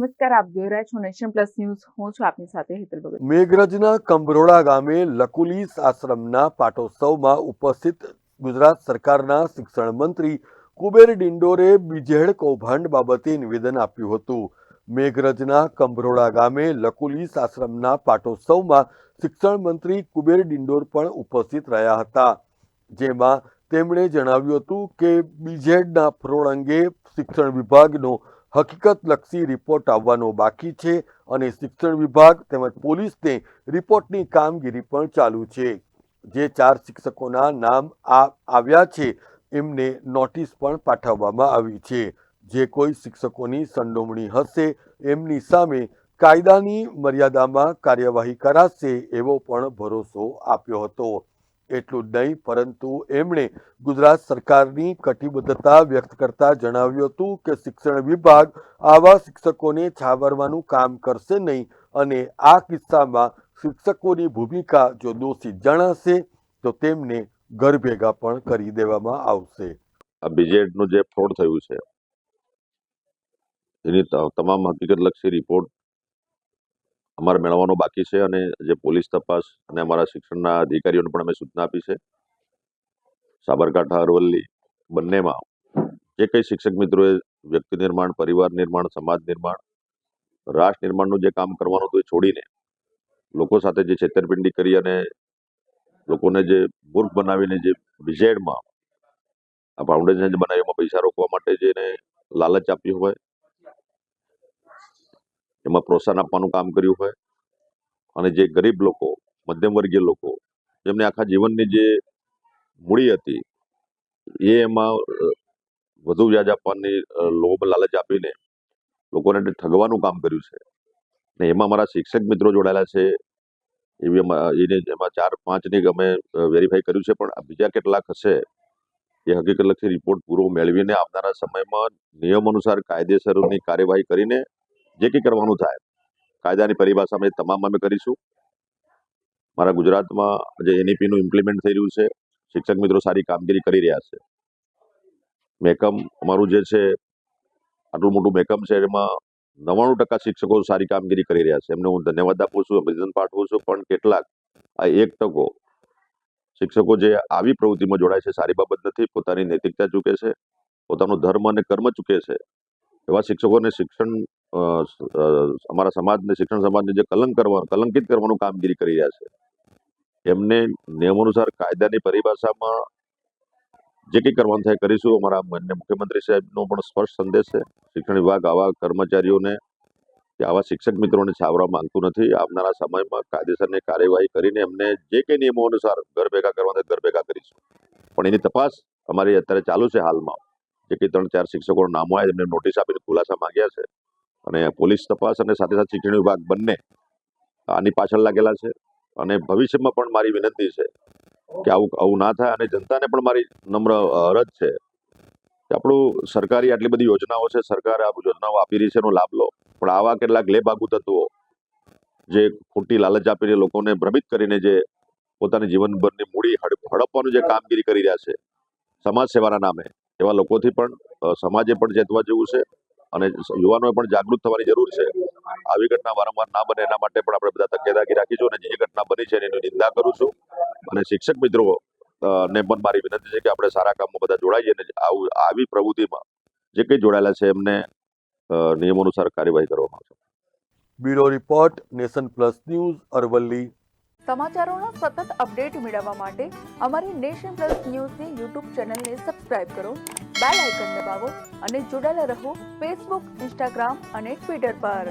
નમસ્કાર, આપ જોઈ રહ્યા છો નેશન પ્લસ ન્યૂઝ. હું છું આપની સાથે હેતલ ભગત. મેઘરજના કંભરોડા ગામે લકુલીસ આશ્રમના પાટોત્સવમાં ઉપસ્થિત ગુજરાત સરકારના શિક્ષણ મંત્રી કુબેર ડિંડોરે બીજેડ કૌભાંડ બાબતે નિવેદન આપ્યું હતું. મેઘરજના કંભરોડા ગામે લકુલીસ આશ્રમના પાટોત્સવમાં શિક્ષણ મંત્રી કુબેર ડિંડોર પણ ઉપસ્થિત રહ્યા હતા, જેમાં તેમણે જણાવ્યું હતું કે બીજેડના ફ્રોડ અંગે શિક્ષણ વિભાગનો હકીકતલક્ષી રિપોર્ટ આવવાનો બાકી છે અને શિક્ષણ વિભાગ તેમજ પોલીસને રિપોર્ટની કામગીરી પણ ચાલુ છે. જે 4 શિક્ષકોના નામ આવ્યા છે એમને નોટિસ પણ પાઠવવામાં આવી છે. જે કોઈ શિક્ષકોની સંડોવણી હશે એમની સામે કાયદાની મર્યાદામાં કાર્યવાહી કરાશે એવો પણ ભરોસો આપ્યો હતો. એટલું જ નહીં, પરંતુ એમણે ગુજરાત સરકારની કટિબદ્ધતા વ્યક્ત કરતા જણાવ્યું હતું કે શિક્ષણ વિભાગ આવા શિક્ષકોને છાવરવાનું કામ કરશે નહીં અને આ કિસ્સામાં શિક્ષકોની ભૂમિકા જો દોષિત જણાશે તો તેમને ઘર ભેગા પણ કરી દેવામાં આવશે. આ બીજેડનું જે ફ્રોડ થયું છે એની તમામ હકીકતલક્ષી રિપોર્ટ અમારે મેળવવાનો બાકી છે અને જે પોલીસ તપાસ અને અમારા શિક્ષણના અધિકારીઓને પણ અમે સૂચના આપી છે. સાબરકાંઠા, અરવલ્લી બંનેમાં જે કંઈ શિક્ષક મિત્રોએ વ્યક્તિ નિર્માણ, પરિવાર નિર્માણ, સમાજ નિર્માણ, રાષ્ટ્ર નિર્માણનું જે કામ કરવાનું હતું એ છોડીને લોકો સાથે જે છેતરપિંડી કરી અને લોકોને જે મૂર્ખ બનાવીને જે બીજેડમાં આ ફાઉન્ડેશન બનાવી એમાં પૈસા રોકવા માટે જેને લાલચ આપ્યું હોય, એમાં પ્રોત્સાહન આપવાનું કામ કર્યું હોય અને જે ગરીબ લોકો, મધ્યમ વર્ગીય લોકો જેમને આખા જીવનની જે મૂડી હતી એ એમાં વધુ વ્યાજ આપવાની લોભ લાલચ આપીને લોકોને ઠગવાનું કામ કર્યું છે. ને એમાં અમારા શિક્ષક મિત્રો જોડાયેલા છે. એમાં 4-5ની અમે વેરીફાઈ કર્યું છે, પણ બીજા કેટલાક હશે એ હકીકતલક્ષી રિપોર્ટ પૂરો મેળવીને આવનારા સમયમાં નિયમ અનુસાર કાયદેસરની કાર્યવાહી કરીને જે કંઈ કરવાનું થાય કાયદાની પરિભાષામાં એ તમામ અમે કરીશું. મારા ગુજરાતમાં જે એનઈપીનું ઇમ્પ્લિમેન્ટ થઈ રહ્યું છે, શિક્ષક મિત્રો સારી કામગીરી કરી રહ્યા છે. મહેકમ અમારું જે છે આટલું મોટું મહેકમ છે એમાં 99% શિક્ષકો સારી કામગીરી કરી રહ્યા છે. એમને હું ધન્યવાદ આપું છું, અભિનંદન પાઠવું છું. પણ કેટલાક આ 1% શિક્ષકો જે આવી પ્રવૃત્તિમાં જોડાય છે સારી બાબત નથી, પોતાની નૈતિકતા ચૂકે છે, પોતાનો ધર્મ અને કર્મ ચૂકે છે. એવા શિક્ષકોને શિક્ષણ અમારા સમાજને, શિક્ષણ સમાજને જે કલંકિત કરવાનું કામગીરી કરી રહ્યા છે એમને નિયમ અનુસાર કાયદાની પરિભાષામાં જે કંઈ કરવાનું થાય કરીશું. અમારા માનનીય મુખ્યમંત્રી સાહેબનો પણ સ્પષ્ટ સંદેશ છે. શિક્ષણ વિભાગ આવા કર્મચારીઓને કે આવા શિક્ષક મિત્રોને છાવરવા માંગતું નથી. આવનારા સમયમાં કાયદેસરની કાર્યવાહી કરીને એમને જે કંઈ નિયમો અનુસાર ઘર ભેગા કરવાના ઘર ભેગા કરીશું. પણ એની તપાસ અમારી અત્યારે ચાલુ છે. હાલમાં જે કંઈ 3-4 શિક્ષકોના નામો આવ્યા એમને નોટિસ આપીને ખુલાસા માંગ્યા છે અને પોલીસ તપાસ અને સાથે સાથે શિક્ષણ વિભાગ બંને આની પાછળ લાગેલા છે. અને ભવિષ્યમાં પણ મારી વિનંતી છે કે આવું ના થાય અને જનતાને પણ મારી નમ્ર અરજ છે કે આપણું સરકારી આટલી બધી યોજનાઓ છે, સરકાર આ યોજનાઓ આપી રહી છે, એનો લાભ લો. પણ આવા કેટલાક લેભાગુ તત્વો જે ખોટી લાલચ આપીને લોકોને ભ્રમિત કરીને જે પોતાની જીવનભરની મૂડી હડપવાનું જે કામગીરી કરી રહ્યા છે સમાજ સેવાના નામે, એવા લોકોથી પણ સમાજે પણ ચેતવા જેવું છે અને યુવાનોએ પણ જાગૃત થવાની જરૂર છે. આવી ઘટના વારંવાર ના બને એના માટે પણ આપણે બધા તકેદારી રાખીશું અને જે ઘટના બની છે એની નિંદા કરું છું. અને શિક્ષક મિત્રો ને પણ મારી વિનંતી છે કે આપણે સારા કામમાં બધા જોડાઈએ અને આવી પ્રવૃત્તિમાં જે કંઈ જોડાયેલા છે એમને નિયમો અનુસાર કાર્યવાહી કરવામાં આવશે. Bureau report, nation plus news, Aravalli. સમાચારોના સતત અપડેટ મેળવવા માટે અમારી નેશન પ્લસ ન્યૂઝની યુટ્યુબ ચેનલને સબસ્ક્રાઇબ કરો, બેલ આઇકન દબાવો અને જોડાયેલા રહો ફેસબુક, ઇન્સ્ટાગ્રામ અને ટ્વિટર પર.